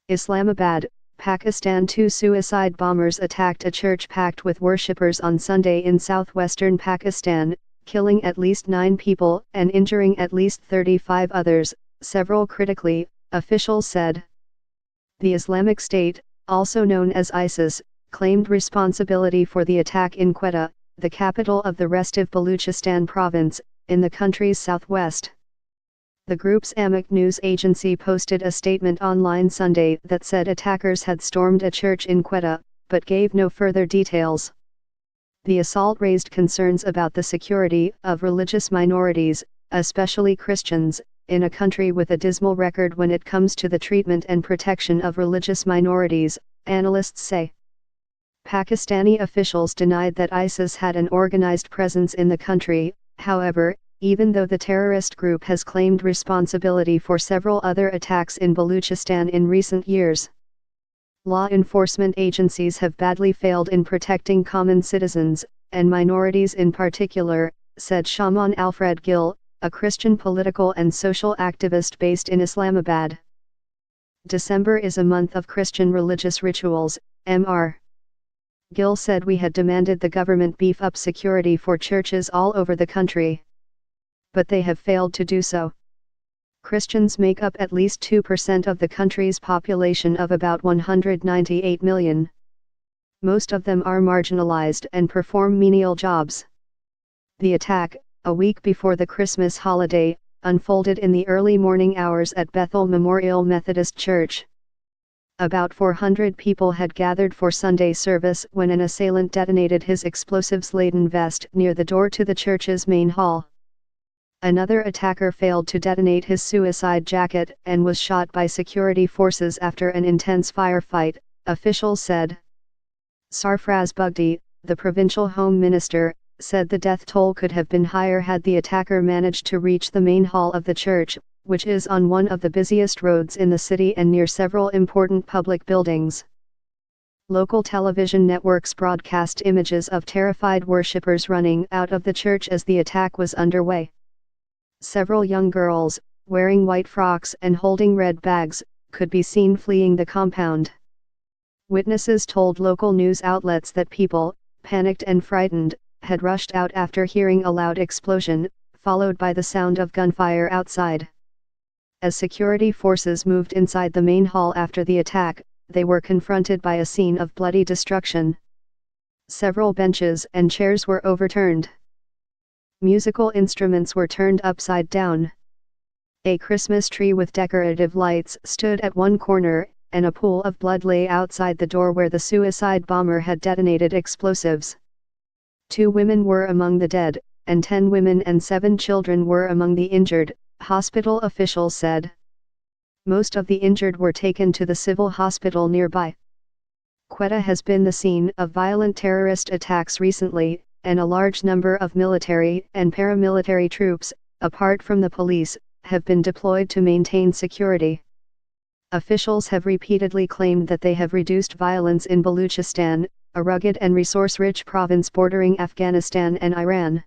Islamabad, Pakistan. Two suicide bombers attacked a church packed with worshippers on Sunday in southwestern Pakistan, killing at least 9 people and injuring at least 35 others, several critically, officials said. The Islamic State, also known as ISIS, claimed responsibility for the attack in Quetta, the capital of the restive Baluchistan province, in the country's southwest. The group's Amaq news agency posted a statement online Sunday that said attackers had stormed a church in Quetta, but gave no further details. The assault raised concerns about the security of religious minorities, especially Christians, in a country with a dismal record when it comes to the treatment and protection of religious minorities, analysts say. Pakistani officials denied that ISIS had an organized presence in the country, however, even though the terrorist group has claimed responsibility for several other attacks in Baluchistan in recent years. Law enforcement agencies have badly failed in protecting common citizens, and minorities in particular, said Shaman Alfred Gill, a Christian political and social activist based in Islamabad. December is a month of Christian religious rituals, Mr. Gill said. We had demanded the government beef up security for churches all over the country. But they have failed to do so. Christians make up at least 2% of the country's population of about 198 million. Most of them are marginalized and perform menial jobs. The attack, a week before the Christmas holiday, unfolded in the early morning hours at Bethel Memorial Methodist Church. About 400 people had gathered for Sunday service when an assailant detonated his explosives-laden vest near the door to the church's main hall. Another attacker failed to detonate his suicide jacket and was shot by security forces after an intense firefight, officials said. Sarfraz Bugti, the provincial home minister, said the death toll could have been higher had the attacker managed to reach the main hall of the church, which is on one of the busiest roads in the city and near several important public buildings. Local television networks broadcast images of terrified worshippers running out of the church as the attack was underway. Several young girls, wearing white frocks and holding red bags, could be seen fleeing the compound. Witnesses told local news outlets that people, panicked and frightened, had rushed out after hearing a loud explosion, followed by the sound of gunfire outside. As security forces moved inside the main hall after the attack, they were confronted by a scene of bloody destruction. Several benches and chairs were overturned. Musical instruments were turned upside down. A Christmas tree with decorative lights stood at one corner, and a pool of blood lay outside the door where the suicide bomber had detonated explosives. 2 women were among the dead, and 10 women and 7 children were among the injured, hospital officials said. Most of the injured were taken to the civil hospital nearby. Quetta has been the scene of violent terrorist attacks recently, and a large number of military and paramilitary troops, apart from the police, have been deployed to maintain security. Officials have repeatedly claimed that they have reduced violence in Baluchistan, a rugged and resource-rich province bordering Afghanistan and Iran.